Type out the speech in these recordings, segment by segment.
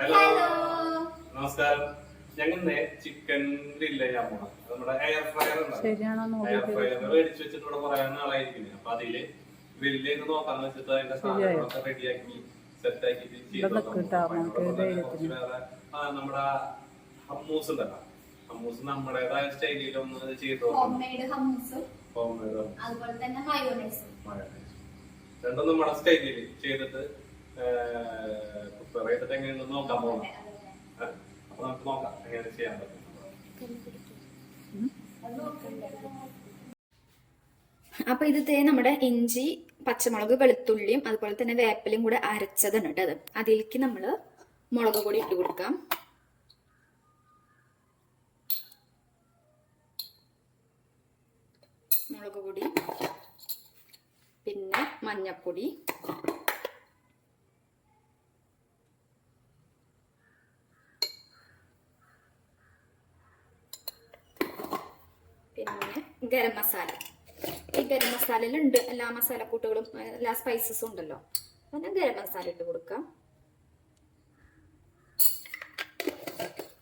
Hello, നമസ്കാരം. ഞങ്ങൾ chicken grill ചെയ്യാൻ പോകണം. നമ്മുടെ എയർ ഫ്രയർ എയർ ഫ്രയർ മേടിച്ചു വെച്ചിട്ട് ഇവിടെ കുറെ നാളായിരിക്കും. അപ്പൊ അതില് ഗ്രില്ല് ചെയ്ത് നോക്കാന്ന് വെച്ചിട്ട് അതിന്റെ സാധനങ്ങളൊക്കെ റെഡിയാക്കി സെറ്റ് ആക്കിട്ട് നമ്മുടെ ഹമ്മൂസ് ഉണ്ടല്ലോ, ഹമ്മൂസ് നമ്മുടേതായ സ്റ്റൈലിൽ ഒന്ന് ചെയ്ത് രണ്ടും നമ്മുടെ സ്റ്റൈലിൽ ചെയ്തിട്ട് പ്രിപ്പയർ ചെയ്തിട്ട് എങ്ങനെയാണെന്ന് നോക്കാൻ പോകണം. അപ്പൊ നമുക്ക് നോക്കാം എങ്ങനെ ചെയ്യാൻ പറ്റും. അപ്പൊ ഇത് നമ്മുടെ ഇഞ്ചി, പച്ചമുളക്, വെളുത്തുള്ളിയും അതുപോലെ തന്നെ വേപ്പിലയും കൂടെ അരച്ചതാണ് കേട്ടത്. അതിലേക്ക് നമ്മള് മുളക് പൊടി ഇട്ട് കൊടുക്കാം. മുളക് പൊടി, പിന്നെ മഞ്ഞപ്പൊടി, പിന്നെ ഗരം മസാല. ഈ ഗരം മസാലയിലുണ്ട് എല്ലാ മസാലക്കൂട്ടുകളും എല്ലാ സ്പൈസസും ഉണ്ടല്ലോ. പിന്നെ ഗരം മസാല ഇട്ട് കൊടുക്കാം.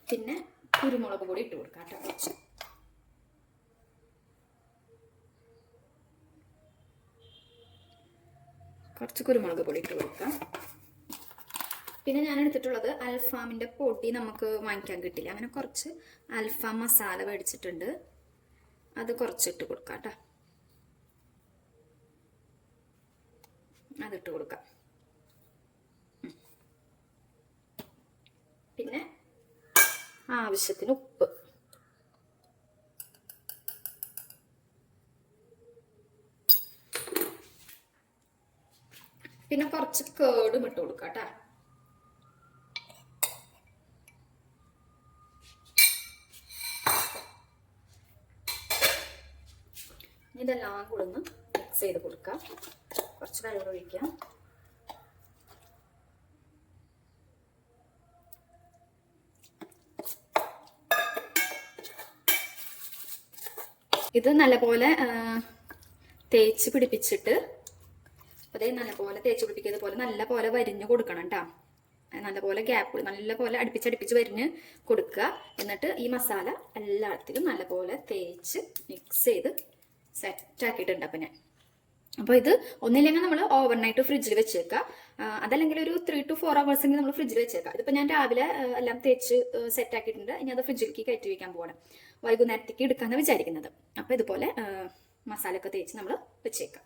പിന്നെ കുരുമുളക് പൊടി ഇട്ട് കൊടുക്കാം കേട്ടോ. കുറച്ച് കുരുമുളക് പൊടി ഇട്ട് കൊടുക്കാം. പിന്നെ ഞാൻ എടുത്തിട്ടുള്ളത് അൽഫാമിന്റെ പൊടി നമുക്ക് വാങ്ങിക്കാൻ കിട്ടില്ല. അങ്ങനെ കുറച്ച് അൽഫാം മസാല മേടിച്ചിട്ടുണ്ട്. അത് കുറച്ചിട്ട് കൊടുക്കാം കേട്ടോ. അതിട്ട് കൊടുക്കാം. പിന്നെ ആവശ്യത്തിന് ഉപ്പ്. പിന്നെ കുറച്ച് കേടും ഇട്ട് കൊടുക്കാം കേട്ടോ. ഇതെല്ലാം കൂടെ ഒന്ന് മിക്സ് ചെയ്ത് കൊടുക്കാം. കുറച്ച് വെള്ളം ഒഴിക്കാം. ഇത് നല്ലപോലെ തേച്ച് പിടിപ്പിച്ചിട്ട് അതേ നല്ലപോലെ തേച്ച് പിടിപ്പിക്കുന്നത് പോലെ നല്ലപോലെ വരിഞ്ഞു കൊടുക്കണം കേട്ടോ. നല്ലപോലെ ഗ്യാപ്പ് നല്ലപോലെ അടുപ്പിച്ചടുപ്പിച്ച് വരിഞ്ഞ് കൊടുക്കുക. എന്നിട്ട് ഈ മസാല എല്ലാത്തിലും നല്ലപോലെ തേച്ച് മിക്സ് ചെയ്ത് സെറ്റ് ആക്കിയിട്ടുണ്ട്. അപ്പോൾ ഇത് ഒന്നില്ലെങ്കിൽ നമ്മൾ ഓവർനൈറ്റ് ഫ്രിഡ്ജിൽ വെച്ചേക്കാം. അതല്ലെങ്കിൽ ഒരു 3 to 4 hours എങ്കിലും നമ്മൾ ഫ്രിഡ്ജിൽ വെച്ചേക്കാം. ഇതിപ്പോൾ ഞാൻ രാവിലെ എല്ലാം തേച്ച് സെറ്റ് ആക്കിയിട്ടുണ്ട്. ഇനി അത് ഫ്രിഡ്ജിലേക്ക് കയറ്റി വയ്ക്കാൻ പോകണം. വൈകുന്നേരത്തേക്ക് എടുക്കാമെന്ന് വിചാരിക്കുന്നത്. അപ്പോൾ ഇതുപോലെ മസാല ഒക്കെ തേച്ച് നമ്മൾ വെച്ചേക്കാം.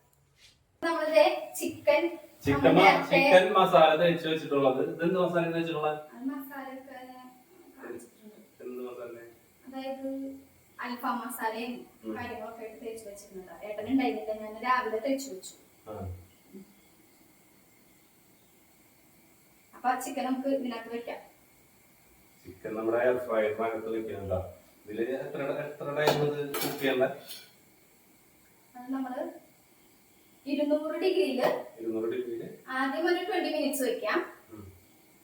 ചിക്കൻ മസാല തേച്ച് വെച്ചിട്ടുള്ളത്. ഇതെന്ത് മസാല വെച്ചിട്ടുള്ളത്? അതായത് അൽഫാം മസാലയും കാര്യങ്ങളൊക്കെ ആയിട്ട് തേച്ച് വെച്ചിട്ടുണ്ട്. ഏട്ടൻ ഉണ്ടായിരുന്നില്ല, ഞാൻ രാവിലെ തേച്ച് വെച്ചു. അപ്പൊ ചിക്കൻ നമുക്ക് ഇതിനകത്ത് വെക്കാം. ചിക്കൻ നമ്മുടെ എയർ ഫ്രയറിനകത്ത് വെക്കുന്നുണ്ടോ? ഇതില് എത്ര ടൈം കുക്ക് ചെയ്യണ്ട? അത് നമ്മള് 200 ഡിഗ്രിയില് ആദ്യം ഒരു 20 മിനിറ്റ്സ് വെക്കാം.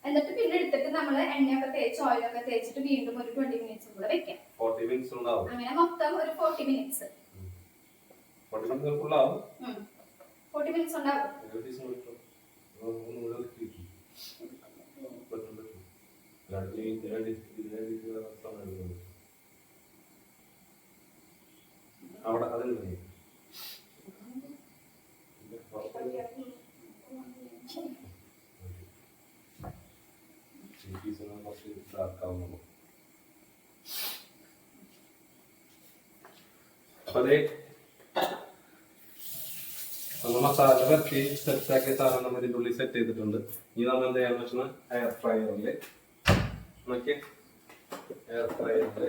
എന്നിട്ട് പിന്നെ എടുത്തിട്ട് നമ്മള് എണ്ണയൊക്കെ തേച്ച് ഓയിലൊക്കെ തേച്ചിട്ട് വീണ്ടും ഒരു 20 മിനിറ്റ്സ് കൂടെ വെക്കാം. 40 മിനിറ്റ്സ് ഉണ്ടാവും. അങ്ങനെ മൊത്തം ഒരു 40 മിനിറ്റ്സ്. 40 മിനിറ്റ്സ് ഉണ്ടാവും. 40 മിനിറ്റ്സ് ഉണ്ടാവും. അവിടെ അതിന് അതെ നമ്മൾ മസാല വരട്ടി സെറ്റാക്കിയ സാധനം നമ്മൾ ഇതിൻ്റെ ഉള്ളിൽ സെറ്റ് ചെയ്തിട്ടുണ്ട്. ഇനി നമ്മൾ എന്ത് ചെയ്യാന്ന് വെച്ചാൽ എയർ ഫ്രയറിൽ നോക്കി എയർ ഫ്രയറിൽ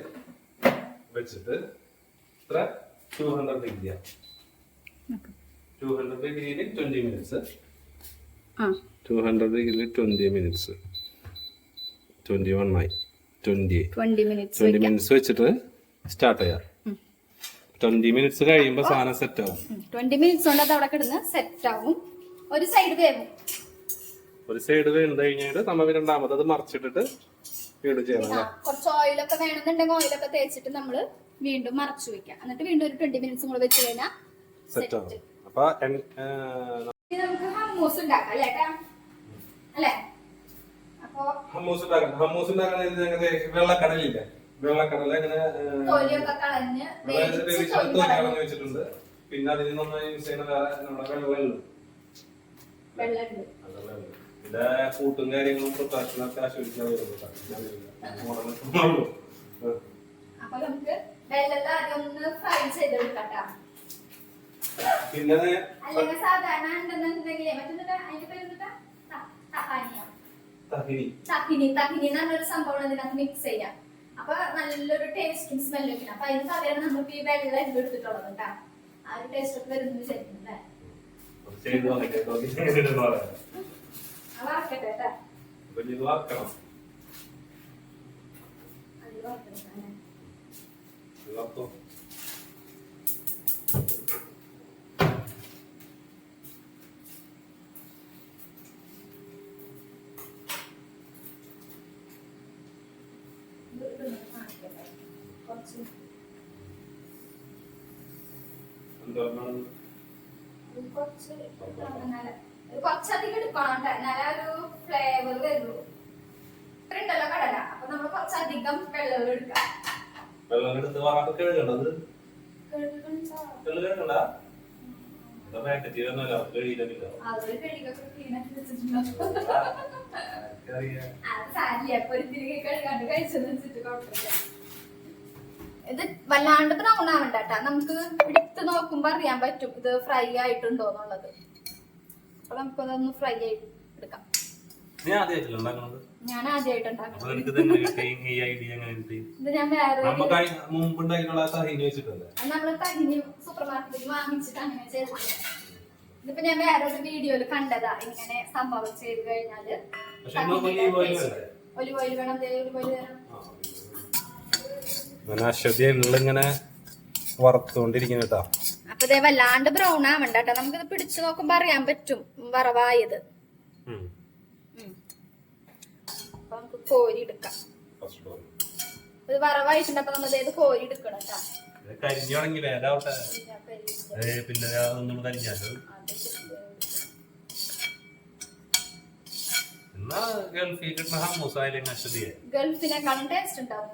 വെച്ചിട്ട് ഇത്ര 200 ഡിഗ്രിയാണ്. 200 ഡിഗ്രിയിൽ 20 മിനിറ്റ്സ്. 200 ഡിഗ്രിയിൽ 20 മിനിറ്റ്സ്. 21 ആയി. 20 മിനിറ്റ്സ് വെച്ചിട്ട് സ്റ്റാർട്ട് ചെയ്യാം. 20 മിനിറ്റ്സ് കഴിയുമ്പോൾ സാധനം സെറ്റ് ആവും. 20 മിനിറ്റ്സ് കൊണ്ട് അത് അവിടെ കിടന്ന് സെറ്റ് ആവും. ഒരു സൈഡ് വേവും. ഒരു സൈഡ് വെന്ത് കഴിഞ്ഞിട്ട് നമ്മൾ രണ്ടാമത് അത് മറിച്ചിട്ടിട്ട് വീണ്ടും ചെയ്യണം. കുറച്ച് ഓയിലൊക്കെ വേണമെന്നുണ്ടെങ്കിൽ ഓയിലൊക്കെ തേച്ചിട്ട് നമ്മള് വീണ്ടും മറച്ചു വെക്കാം. എന്നിട്ട് വീണ്ടും ഒരു 20 മിനിറ്റ്സ് കൂടെ വെച്ച് കഴിഞ്ഞാൽ സെറ്റ് ആവും. അപ്പൊ നമുക്ക് ഹമ്മൂസ് ഉണ്ടാക്കാം അല്ലേ? അപ്പൊ ഹമ്മൂസ് ഉണ്ടാക്കുന്നത് ഞങ്ങൾക്ക് വെള്ളക്കടലില്ലേ, വെള്ളക്കടല ഇങ്ങനെ തൊലിയൊക്കെ കളഞ്ഞ് വേവിച്ച് തൊലി കളഞ്ഞ് വെച്ചിട്ടുണ്ട്. പിന്നെ അതിന് നന്നായി യൂസ് ചെയ്യുന്ന വേറെ നമ്മുടെ വെള്ളമുണ്ട്. ഇതിന്റെ കൂട്ടും കാര്യങ്ങളും പ്രൊട്ടക്ഷനൊക്കെ ആശ്വസിക്കാൻ അപ്പൊ നമുക്ക് വെള്ളത്തെ ആദ്യം ഒന്ന് ഫ്രൈ ചെയ്തെടുക്കട്ടാ. പിന്നെ അല്ലെങ്കിൽ സാധാരണ ഉണ്ടെന്നുണ്ടെങ്കിലേ മറ്റൊന്നിട്ട് അതിന്റെ പേര് തഹിനി എന്ന് പറഞ്ഞൊരു സംഭവം ഇതിനകത്ത് മിക്സ് ചെയ്യാം. അപ്പൊ നല്ലൊരു ടേസ്റ്റും സ്മെല്ലും കിട്ടും. അപ്പൊ അതിന് പകരം നമുക്ക് ഈ വെള്ളം എടുത്തിട്ടുള്ളത് കേട്ടാ, ആ ഒരു ടേസ്റ്റ് ഒക്കെ വരുന്നു വിചാരിക്കുന്നല്ലേ. വറക്കട്ടെ കേട്ടാ, കുറച്ചധികം എടുക്കണം കേട്ടോ, എന്നാലേ ഒരു ഫ്ലേവർ വരുള്ളൂ. ഉണ്ടല്ലോ കടല, അപ്പൊ നമ്മൾ കുറച്ചധികം വെള്ളം എടുക്കാം. വെള്ളം എടുത്ത് കഴുകണ്ടത് ഇത് വല്ലാണ്ട് ബ്രൗൺ ആവണ്ട കേട്ടാ, നമുക്ക് എടുത്ത് നോക്കുമ്പോ അറിയാൻ പറ്റും ഇത് ഫ്രൈ ആയിട്ടുണ്ടോ എന്നുള്ളത്. അപ്പൊ നമുക്കതൊന്ന് ഫ്രൈ ആയിട്ട് എടുക്കാം. ഞാൻ ആദ്യമായിട്ട് ഉണ്ടാക്കണം. ഇത് ഞാൻ വേറെ നമ്മള് തഹിനി സൂപ്പർ മാർക്കറ്റിൽ വാങ്ങിച്ചിട്ട് അങ്ങനെ ചെയ്തിട്ടുണ്ട്. ഇതിപ്പോ ഞാൻ വേറൊരു വീഡിയോയില് കണ്ടതാ, ഇങ്ങനെ സംഭവം ചെയ്ത് കഴിഞ്ഞാല് ഒലിവ് ഓയിൽ വേണം. ഒലിവ് ഓയിൽ വേണം. ഇങ്ങനെ വറുത്തോണ്ടിരിക്കുന്ന കേട്ടോ. അപ്പൊ ഇതേ വല്ലാണ്ട് ബ്രൗൺ ആവണ്ട കേട്ടോ, നമുക്കിത് പിടിച്ചു നോക്കുമ്പോ അറിയാൻ പറ്റും വറവായത്. അപ്പൊ നമുക്ക് കോരി എടുക്കാം. ഇത് വറവായിട്ടുണ്ട്, അപ്പൊ നമ്മൾ ഇത് കോരി എടുക്കണം കേട്ടോ. ഗൾഫിനെക്കാളും ടേസ്റ്റ് ഉണ്ടാവും.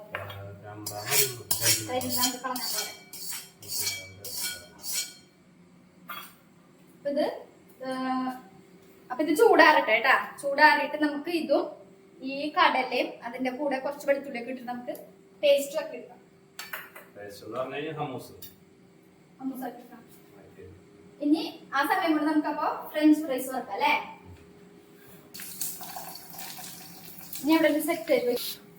അപ്പൊ ഇത് ചൂടാറട്ടെ കേട്ടാ. ചൂടാറിയിട്ട് നമുക്ക് ഇതും ഈ കടലയും അതിന്റെ കൂടെ കുറച്ച് വെളുത്തുള്ളിയൊക്കെ ഇട്ടിട്ട് നമുക്ക് ടേസ്റ്റ് ഒക്കെ എടുക്കാം. ഇനി ആ സമയം കൊണ്ട് നമുക്ക് അപ്പൊ ഫ്രഞ്ച് ഫ്രൈസ് വെക്കാം അല്ലേ. ഇനി അവിടെ സെറ്റ് ചെയ്ത്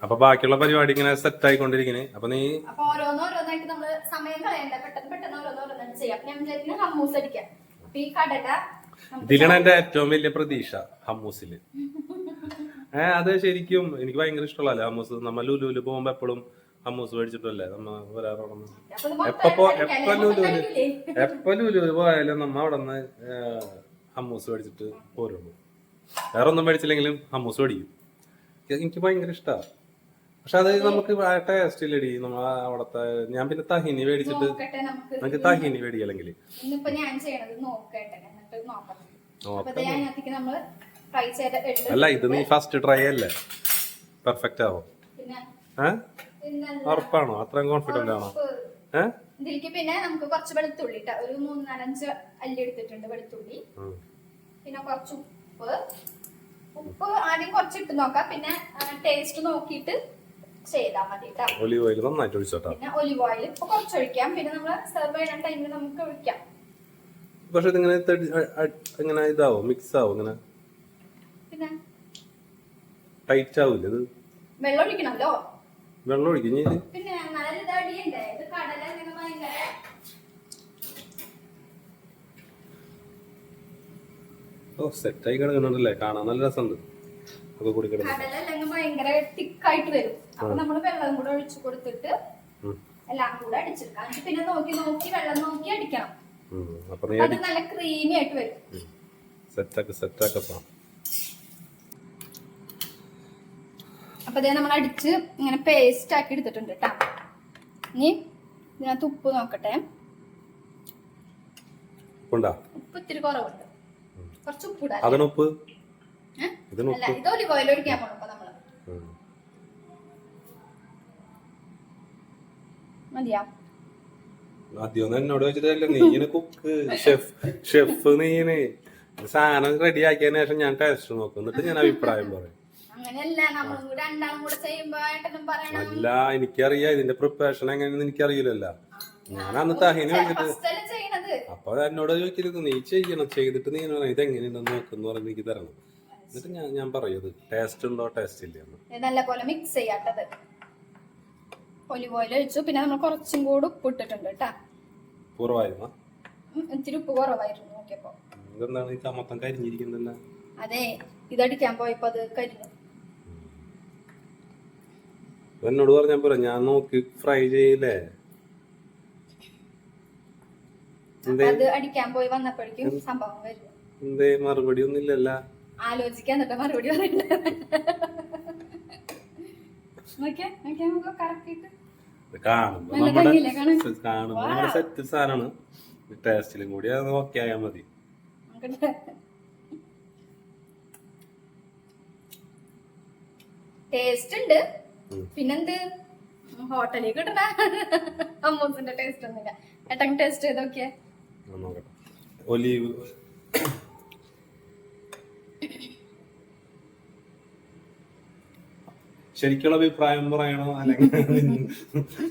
അപ്പൊ ബാക്കിയുള്ള പരിപാടി ഇങ്ങനെ സെറ്റ് ആയിക്കൊണ്ടിരിക്കണേ. അപ്പൊ നീ അപ്പൊ ഓരോന്നോരോന്നായിട്ട് നമ്മള് സമയം കളയണ്ട, പെട്ടെന്ന് ഓരോന്നോരോന്നായിട്ട് ചെയ്യാം. അപ്പൊ ഞാൻ വിചാരിക്കുന്നത് ഹമ്മൂസ് അടിക്കാം. അപ്പൊ ഈ കടല ഇതിലാണ് എന്റെ ഏറ്റവും വലിയ പ്രതീക്ഷ ഹമ്മൂസില്. അത് ശരിക്കും എനിക്ക് ഭയങ്കര ഇഷ്ടമുള്ളല്ലേ ഹമ്മൂസ്. നമ്മ ലുലുവില് പോകുമ്പോ എപ്പോഴും ഹമ്മൂസ് മേടിച്ചിട്ടല്ലേ നമ്മ വരാറോടന്ന്. എപ്പോ ലുലുവില് പോയാലും നമ്മ അവിടെ നിന്ന് ഹമ്മൂസ് മേടിച്ചിട്ട് പോരുള്ളൂ. വേറെ ഒന്നും മേടിച്ചില്ലെങ്കിലും ഹമ്മൂസ് മേടിക്കും. എനിക്ക് ഭയങ്കര ഇഷ്ടമാണ്. പക്ഷെ അത് നമുക്ക് ടേസ്റ്റ് ഇല്ലടി നമ്മ അവിടത്തെ. ഞാൻ പിന്നെ തഹിനി മേടിച്ചിട്ട് നമുക്ക് തഹിനി മേടിക്കല്ലെങ്കിൽ അല്ല, ഇത് നീ ഫസ്റ്റ് ട്രൈ അല്ലേ, പെർഫെക്റ്റ് ആവും. ഉറപ്പാണോ? അത്രയും കോൺഫിഡന്റ് ആണോ? ഇതിലേക്ക് പിന്നെ നമുക്ക് കുറച്ച് വെളുത്തുള്ളി, ഒരു 3-4-5 അല്ലി എടുത്തിട്ടുണ്ട് വെളുത്തുള്ളി. പിന്നെ കുറച്ച് ഉപ്പ് ആദ്യം കുറച്ചിട്ട് നോക്കാം, പിന്നെ ടേസ്റ്റ് നോക്കിയിട്ട് ചെയ്താൽ മതി. ഒലിവ് ഓയിൽ നന്നായിട്ട് ഒഴിച്ചോട്ടാ. പിന്നെ ഒലിവ് ഓയിൽ ഇപ്പൊ കുറച്ചൊഴിക്കാം, പിന്നെ നമ്മൾ സെർവ് ചെയ്യുന്ന ടൈമിൽ നമുക്ക് ഒഴിക്കാം. പക്ഷെ ഇതിങ്ങനെ ഇതാവും, മിക്സ് ആവും, ഇങ്ങനെ പിന്നെ ടൈറ്റ് ആവില്ല ഇത്. വെള്ളം ഒഴിക്കണമല്ലോ. വെള്ളം ഒഴിക്കും പിന്നെ നല്ല ഇതടിയണ്ടേ. ഇത് കടല ഭയങ്കര സെറ്റായി കിടക്കുന്നുണ്ടല്ലേ, കാണാൻ നല്ല രസമുണ്ട്. കടല അല്ലെങ്കിൽ ഭയങ്കര തിക്കായിട്ട് വരും. അപ്പൊ നമ്മള് വെള്ളം കൂടെ ഒഴിച്ചു കൊടുത്തിട്ട് എല്ലാം കൂടെ അടിച്ചെടുക്കാം. പിന്നെ നോക്കി നോക്കി വെള്ളം നോക്കി അടിക്കണം. അത് നല്ല ക്രീമി ആയിട്ട് വരും. അപ്പൊ ഇതേ നമ്മൾ അടിച്ച് ഇങ്ങനെ പേസ്റ്റ് ആക്കി എടുത്തിട്ടുണ്ട് കേട്ടാ. ഇനി ഇതിനകത്ത് ഉപ്പ് നോക്കട്ടെ. ഉപ്പ് ഇത്തിരി കുറവുണ്ട്, കുറച്ച് ഉപ്പ് ഇടാം. ഇത് ഒലിവ് ഓയിൽ ഒഴിക്കാൻ പോകണം. മതിയാ? ആദ്യം എന്നോട് വെച്ചിട്ടല്ല, നീ കുക്ക് ഷെഫ് നീന് സാധനം റെഡി ആക്കിയതിനു ശേഷം ഞാൻ ടേസ്റ്റ് നോക്കും, എന്നിട്ട് ഞാൻ അഭിപ്രായം പറയും. അങ്ങനെയല്ല, നമ്മളും കൂടെ രണ്ടാളും കൂടെ ചെയ്യുമ്പോ ഏട്ടനും പറയണം. അല്ല, എനിക്കറിയാം ഇതിന്റെ പ്രിപ്പറേഷൻ എങ്ങനെയാണെന്ന് എനിക്കറിയില്ലല്ലോ. ഞാൻ അന്ന് തഹിനെ വിളിച്ചിട്ട് അപ്പൊ എന്നോട് ചോദിക്കരുത്, നീ ചെയ്തിട്ട് നീ ഇത് എങ്ങനെയുണ്ടെന്ന് നോക്കുന്നു പറഞ്ഞ് എനിക്ക് തരണം. എന്നിട്ട് ഞാൻ പറയത് ടേസ്റ്റ് ഉണ്ടോ ടേസ്റ്റ് ഇല്ലെന്ന്. നല്ല പോലെ മിക്സ് ചെയ്യാട്ടത്. ഒലിവ് ഓയിൽ ഒഴിച്ചു, പിന്നെ നമ്മൾ കുറച്ചും കൂടി ഉപ്പ് ഇട്ടിട്ടുണ്ട് കേട്ടാ. കുറവായിരുന്നോ? ഇത്തിരി ഉപ്പ് കുറവായിരുന്നു നോക്കിയപ്പോ. ഇതെന്താണ് ഈ മൊത്തം കരിഞ്ഞിരിക്കുന്നല്ല? അതെ, ഇതടിക്കാൻ പോയപ്പോ അത് കരിഞ്ഞു. എന്നോട് പറഞ്ഞാ പോരാ, ഞാൻ നോക്കി ഫ്രൈ ചെയ്യില്ലേ. അത് അടിക്കാൻ പോയി വന്നപ്പോഴേക്കും സംഭവം വരുന്നു. എന്തേ മറുപടി ഒന്നും ഇല്ലല്ല? ആലോചിക്കാൻ എന്നിട്ട് മറുപടി പറയണ്ട. കാണുമ്പോ നമ്മുടെ സെറ്റ് സാധനമാണ്, ടേസ്റ്റിലും കൂടി അത് ഓക്കെ ആയാ മതി. ടേസ്റ്റ് ഉണ്ട്. പിന്നെന്ത് ഹോട്ടലിൽ കിട്ടണ അമ്മൂസിന്റെ ടേസ്റ്റ് ഒന്നുമില്ല. ഏട്ടൻ ടേസ്റ്റ് ചെയ്ത് നോക്കിയേ. ഒലീവ് ശരിക്കുള്ള അഭിപ്രായം പറയണോ അല്ലെങ്കിൽ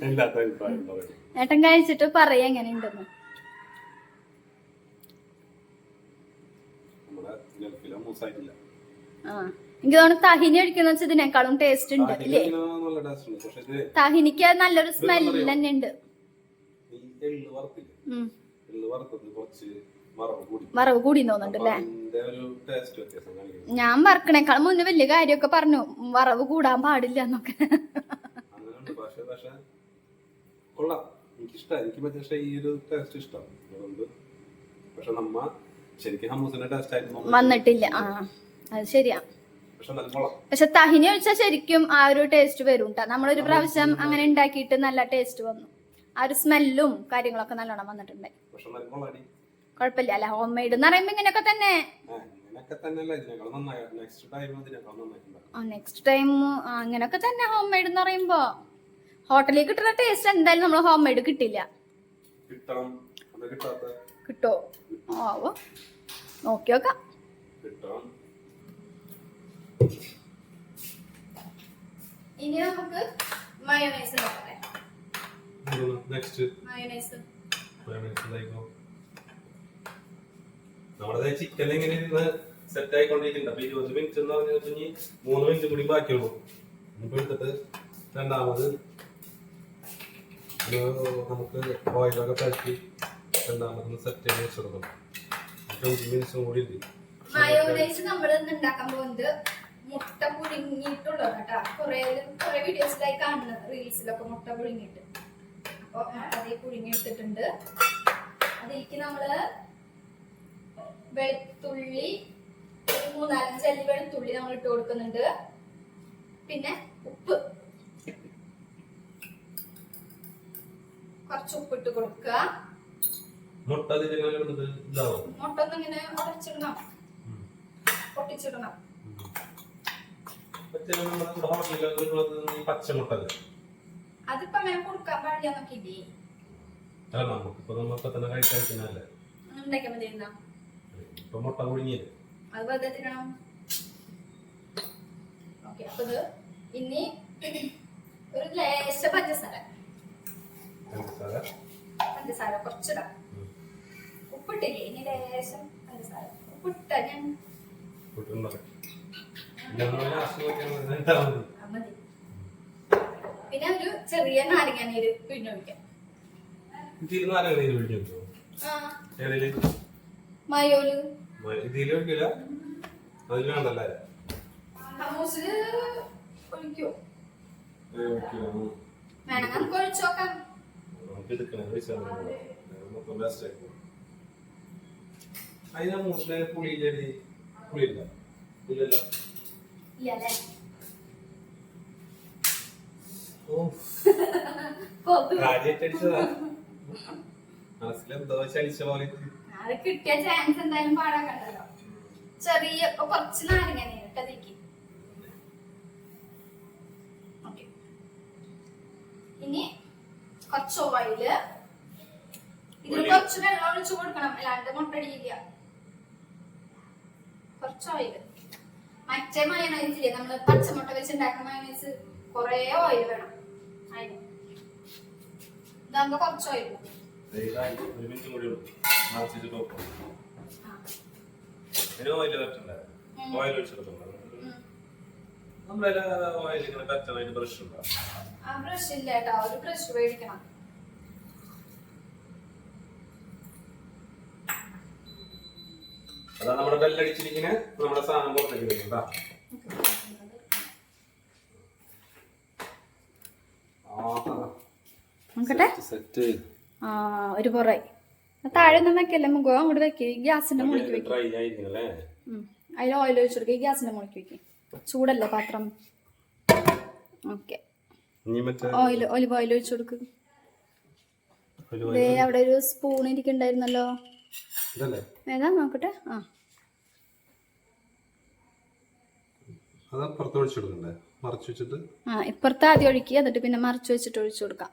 എല്ലാത്ത അഭിപ്രായം പറയണോ? ഏട്ടൻ കഴിച്ചിട്ട് പറയാ എങ്ങനെയുണ്ടെന്ന്. എനിക്ക് തോന്നുന്നു തഹിനി അടിക്കുന്ന വെച്ചാൽ ഇതിനേക്കാളും ടേസ്റ്റ് ഉണ്ട് ഇല്ലേ? തഹിനിക്ക് നല്ലൊരു സ്മെല്ല് തന്നെ ഉണ്ട്. വറവ് കൂടി തോന്നുന്നുണ്ടല്ലേ? ഞാൻ വറക്കണേക്കാൾ മുന്നേ വലിയ കാര്യമൊക്കെ പറഞ്ഞു, വറവ് കൂടാൻ പാടില്ല എന്നൊക്കെ. വന്നിട്ടില്ല. ആ അത് ശരിയാ. പക്ഷെ തഹിനി ഒഴിച്ചാൽ ശരിക്കും ആ ഒരു ടേസ്റ്റ് വരും കേട്ടോ. നമ്മളൊരു പ്രാവശ്യം അങ്ങനെ ഉണ്ടാക്കിയിട്ട് നല്ല ടേസ്റ്റ് വന്നു. ആ ഒരു സ്മെല്ലും കാര്യങ്ങളൊക്കെ നല്ലോണം വന്നിട്ടുണ്ടായി. കുഴപ്പമില്ല അല്ല, ഹോം മെയ്ഡ് എന്ന് പറയുമ്പോ ഇങ്ങനെയൊക്കെ തന്നെ. നെക്സ്റ്റ് ടൈം അങ്ങനെയൊക്കെ തന്നെ ഹോം മെയ്ഡ് എന്ന് പറയുമ്പോ. ഹോട്ടലിൽ കിട്ടുന്ന ടേസ്റ്റ് എന്തായാലും നമ്മൾ ഹോം മെയ്ഡ് കിട്ടില്ല. കിട്ടോ? ആവോ, നോക്കി നോക്കാം. ഇനി നമുക്ക് മയോണൈസ് നമ്മുടെ ചിക്കൻ എങ്ങനെ സെറ്റ് ആയിക്കൊണ്ടിരിക്കുന്നുണ്ട്. അപ്പൊ 20 മിനിറ്റ് എന്ന് പറഞ്ഞു 3 മിനിറ്റ് കൂടി ബാക്കിയുള്ളൂ. ഇപ്പൊ എടുത്തിട്ട് രണ്ടാമത് നമുക്ക് ഓയിലൊക്കെ പരത്തി രണ്ടാമത് സെറ്റ് ചെയ്ത് വെച്ചെടുക്കണം. 5 മിനിറ്റ്സും കൂടി ഉണ്ട്. മയോണൈസ് നമ്മൾ ഉണ്ടാക്കാൻ പോകുന്നത് മുട്ട പുഴുങ്ങിയിട്ടുള്ളത് കേട്ടോ. കുറെ വീഡിയോസിലായി കാണുന്നത്, റീൽസിലൊക്കെ മുട്ട പുഴുങ്ങിയിട്ട്. അപ്പൊ അതേ പുഴുങ്ങി എടുത്തിട്ടുണ്ട്. അതിലേക്ക് നമ്മള് വെളുത്തുള്ളി, 3-4 അല്ലി വെളുത്തുള്ളി നമ്മൾ ഇട്ട് കൊടുക്കുന്നുണ്ട്. പിന്നെ ഉപ്പ്, കുറച്ച് ഉപ്പിട്ട് കൊടുക്കുക. മുട്ട ഒന്നും ഇങ്ങനെ ഉടച്ചിടണം, പൊട്ടിച്ചിടണം. പച്ചമുട്ട അതിപ്പോ അങ്ങനെ കൊടുക്കാൻ പാടില്ല നോക്കിയില്ലേ? ഉണ്ടാക്കിയാൽ മതി. മുട്ട പുഴുങ്ങിയത് അത് വെറുതെ തിന്നണം. ഓക്കെ, അപ്പൊ ഇത് ഇനി ഒരു ലേശ പഞ്ചസാര കുറച്ചിടാം. ഉപ്പിട്ടില്ലേ? ഇനി ലേശം പഞ്ചസാര ഉപ്പിട്ട ഞാൻ മതി. പിന്നെ ഒരു ചെറിയ നാരങ്ങ നീര് പിഴിഞ്ഞൊഴിക്കാം. മയോല് ഹമൂസില് ഒഴിക്കോ? വേണം, നമുക്ക് ഒഴിച്ചു നോക്കാം. അത് കിട്ടിയ ചാൻസ് എന്തായാലും പാടാക്കണ്ടല്ലോ. ചെറിയ കുറച്ച് നാരങ്ങ നീര് അതിലേക്ക് ഓക്കെ. ഇനി കുറച്ച് ഓയില്, ഇതിൽ കുറച്ച് വെള്ളം ഒഴിച്ചു കൊടുക്കണം, അല്ലാണ്ട് മുട്ടടിയില്ല. കുറച്ച് ഓയില്. മറ്റേ മയോണൈസ് ഇല്ലേ, നമ്മള് പച്ചമുട്ട വെച്ച് ഉണ്ടാക്കുന്ന മയോണൈസ് കൊറേ ഓയിൽ വേണം അതിന്. ഇതാകുമ്പോ കുറച്ച് ഓയിൽ. ആ ബ്രഷ് ഇല്ല കേട്ടോ, ഒരു ബ്രഷ് മേടിക്കണം. അതാ നമ്മുടെ ബെല്ലടിച്ചിരിക്കുന്ന നമ്മുടെ സാധനം പുറത്തേക്ക് വരും. സെറ്റ് ഒരു പുറ താഴെ ഒന്നും വെക്കല്ലേ, മുഖം അങ്ങോട്ട് വെക്ക്, ഗ്യാസിന്റെ മുകളിൽ വെക്കും. അതിൽ ഓയിൽ ഒഴിച്ചു കൊടുക്കുക, ഗ്യാസിന്റെ മുകളിൽ വെക്കും. ചൂടല്ലേ പാത്രം. ഓക്കെ, ഒലിവ് ഓയിൽ ഒഴിച്ചു കൊടുക്കുക. അവിടെ ഒരു സ്പൂൺ ഇരിക്കണ്ടായിരുന്നല്ലോ, ഏതാ നോക്കട്ടെ. ഇപ്പുറത്ത് ആദ്യം ഒഴിക്കുക, എന്നിട്ട് പിന്നെ മറിച്ച് വെച്ചിട്ട് ഒഴിച്ചു കൊടുക്കാം.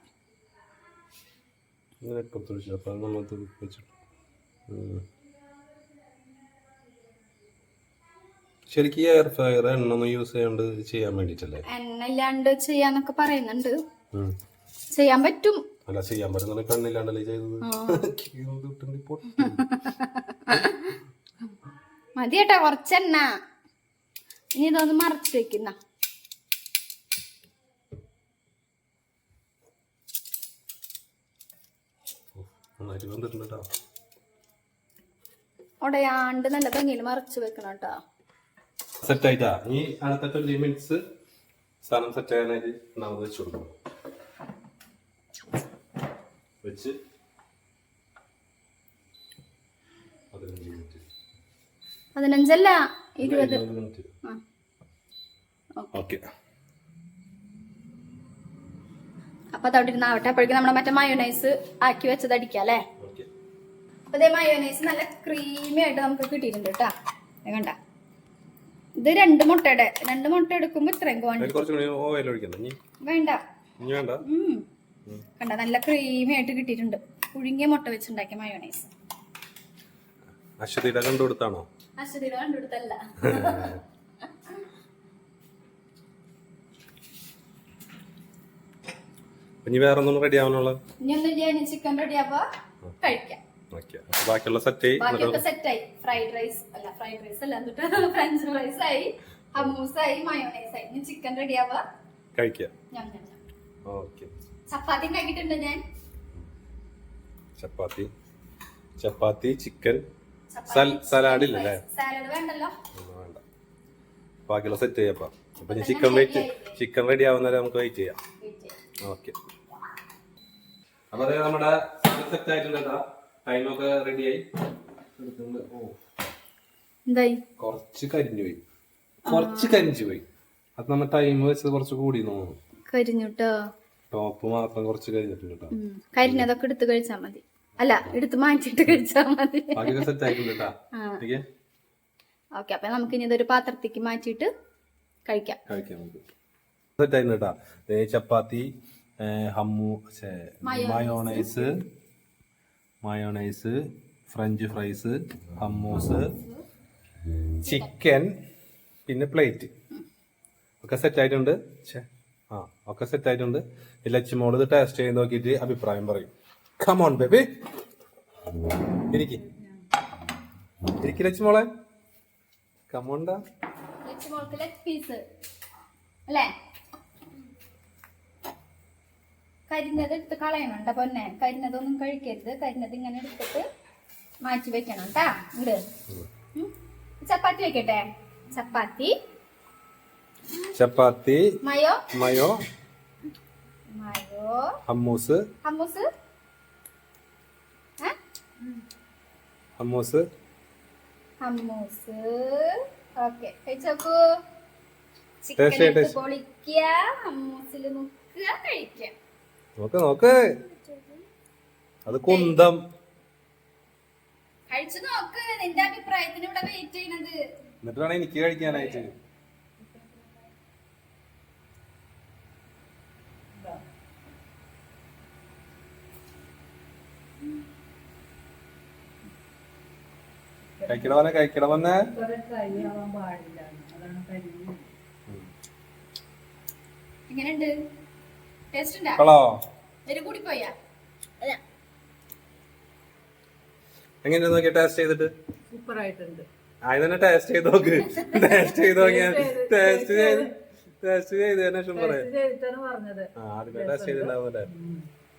ശരിക്കും എയർ ഫ്രയർ എണ്ണ യൂസ് ചെയ്യാണ്ട് ചെയ്യാൻ വേണ്ടിട്ടല്ലേ? എണ്ണ ഇല്ലാണ്ട് ചെയ്യാന്നൊക്കെ പറയുന്നുണ്ട്, ചെയ്യാൻ പറ്റും. അല്ല, ചെയ്യാൻ പറ്റുന്ന കണ്ണില്ലാണ്ടല്ലേ ചെയ്തത്. മതി കേട്ടോ, കുറച്ചെണ്ണ. ഇനി ഇതൊന്ന് മറച്ചു വെക്കുന്ന. ഉടയാണ്ട് നല്ല ഭംഗിയിൽ മറച്ചു വെക്കണം കേട്ടോ. സെറ്റ് ആയിട്ടാ. ഈ അടുത്ത 20 മിനിറ്റ്സ് സാധനം സെറ്റ് ആകാനായിട്ട് നമ്മൾ വെച്ച് കൊടുക്കണം. വെച്ച് 15 20 മിനിറ്റ്. ഓക്കെ, അപ്പൊ അതോട്ടിരുന്നാവട്ടെ. അപ്പോഴേക്കും നമ്മുടെ മറ്റേ മയോണൈസ് ആക്കി വെച്ചത് അടിക്കാം അല്ലേ. അപ്പൊ ഇതേ മയോണൈസ് നല്ല ക്രീമി ആയിട്ട് നമുക്ക് കിട്ടിയിട്ടുണ്ട് കേട്ടാ. കണ്ട, ഇത് 2 മുട്ടയുടെ 2 മുട്ട എടുക്കുമ്പോ ഇത്രയും വേണ്ട. കണ്ട, നല്ല ക്രീമി ആയിട്ട് കിട്ടിയിട്ടുണ്ട്. പുഴുങ്ങിയ മുട്ട വെച്ചുണ്ടാക്കിയ മയോണൈസ്. അശ്വതിയുടെ കണ്ടുകൊടുത്താണോ? അശ്വതിയുടെ കണ്ടുകൊടുത്തല്ല. ഇനി വേറെ ഒന്നും റെഡി ആവാനുള്ള? ഇനി ചിക്കൻ റെഡി ആവുക, കഴിക്കാം. ബാക്കിയുള്ള സെറ്റായി. ഫ്രൈഡ് റൈസ് അല്ല, ഫ്രഞ്ച് ഫ്രൈസ് ആയി, ഹമ്മൂസ് ആയി, മയോണൈസ് ആയി. ഇനി ചിക്കൻ റെഡി ആവുക, കഴിക്കാം. ചപ്പാത്തി ഉണ്ടാക്കിയിട്ടുണ്ട് ഞാൻ. ചപ്പാത്തി ചിക്കൻ സലാഡ് ഇല്ലല്ലേ? സാലഡ് വേണ്ടല്ലോ, വേണ്ട. ബാക്കിയുള്ള സെറ്റ് ചെയ്യാം. അപ്പൊ ചിക്കൻ റെഡി ആവുന്നവരെ നമുക്ക് വെയിറ്റ് ചെയ്യാം. ഓക്കെ, അപ്പൊ അതെ നമ്മുടെ സെറ്റ് ആയിട്ടുണ്ട്. ടൈമൊക്കെ റെഡിയായി. കുറച്ച് കരിഞ്ഞു പോയി. അത് നമ്മൾ ടൈം വെച്ചത് കുറച്ച് കൂടി തോന്നുന്നു. കരിഞ്ഞുട്ടോ, ടോപ്പ് മാത്രം കുറച്ച് കരിഞ്ഞിട്ടുണ്ട് കേട്ടോ. കരിഞ്ഞതൊക്കെ എടുത്ത് കഴിച്ചാൽ മതി. അല്ല, എടുത്ത് മാറ്റിട്ട് കഴിച്ചാൽ മതി. സെറ്റ് ആയിട്ടുണ്ട്. ഓക്കെ, അപ്പൊ നമുക്ക് ഇനി ഇതൊരു പാത്രത്തേക്ക് മാറ്റിയിട്ട് കഴിക്കാം. സെറ്റ് ആയിട്ടുണ്ട് കേട്ടാ. Chapati, mayonnaise, French fries, hummus, chicken, പിന്നെ പ്ലേറ്റ് ഒക്കെ സെറ്റ് ആയിട്ടുണ്ട്. ഒക്കെ സെറ്റ് ആയിട്ടുണ്ട്. ലച്ചുമോള് ഇത് ടേസ്റ്റ് ചെയ്ത് നോക്കിയിട്ട് അഭിപ്രായം പറയും. കമോൺ ബേബി, ഇരിക്ക് ലച്ചുമോളെ, കമോണ്ടാ. കരിഞ്ഞത് എടുത്ത് കളയണം പൊന്നെ. കരിഞ്ഞതൊന്നും കഴിക്കരുത്. കരിഞ്ഞത് ഇങ്ങനെ എടുത്തിട്ട് മാറ്റി വെക്കണം കേട്ടാ. ഇങ്ങട് ചപ്പാത്തി വെക്കട്ടെ. ചപ്പാത്തി മയോ ഹമ്മൂസ് ഓക്കെ, കഴിച്ചോക്കൂ. ചിക്കൻ പൊളിക്കുക, ഹമ്മൂസിൽ മുക്കുക, കഴിക്കാം. നോക്ക് അത് കുന്തം. കഴിച്ചു നോക്ക്. നിന്റെ അഭിപ്രായത്തിന് ഇവിടെ വെയിറ്റ് ചെയ്യുന്നത്. എന്നിട്ട് വേണം എനിക്ക് കഴിക്കാനായിട്ട്. കഴിക്കട വന്നെ. എങ്ങനെയുണ്ട്? ടേസ്റ്റ് ഉണ്ടാ? ഹലോ, ഒരു കൂടി പോയാ? എങ്ങനെയാ നോക്കിയ ടേസ്റ്റ് ചെയ്തിട്ട്? സൂപ്പർ ആയിട്ടുണ്ട്. അതിനെ ടേസ്റ്റ് ചെയ്ത് നോക്ക്. ടേസ്റ്റ് ചെയ്ത് നോക്കിയാ ടേസ്റ്റ് ചെയ്തതിനു ശേഷം പറയാം. പറഞ്ഞത് ആദ്യമേ ടേസ്റ്റ് ചെയ്തിട്ടുണ്ടാവുമല്ലേ?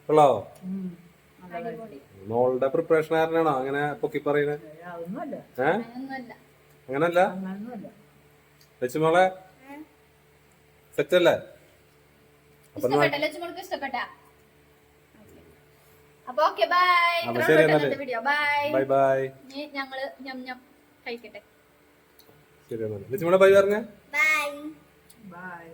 ഹലോ, മോളുടെ പ്രിപ്പറേഷൻ ആരനാണോ അങ്ങനെ പൊക്കി പറയുന്നത്? അതൊന്നുമല്ല, അങ്ങനല്ല. അങ്ങനൊന്നുമല്ല. ലക്ഷ്മോളെ സെറ്റ് അല്ലേ? അപ്പൊ ഇഷ്ടപ്പെട്ട അപ്പൊ ഓക്കെ ബൈ. അപ്പൊ ശരി എന്നാല്. Video bye bye bye. ഞങ്ങള് ഞം ഞം കഴിക്കട്ടെ. ശരി എന്നാല്. ലക്ഷ്മോളെ ബൈ പറഞ്ഞേ. Bye bye.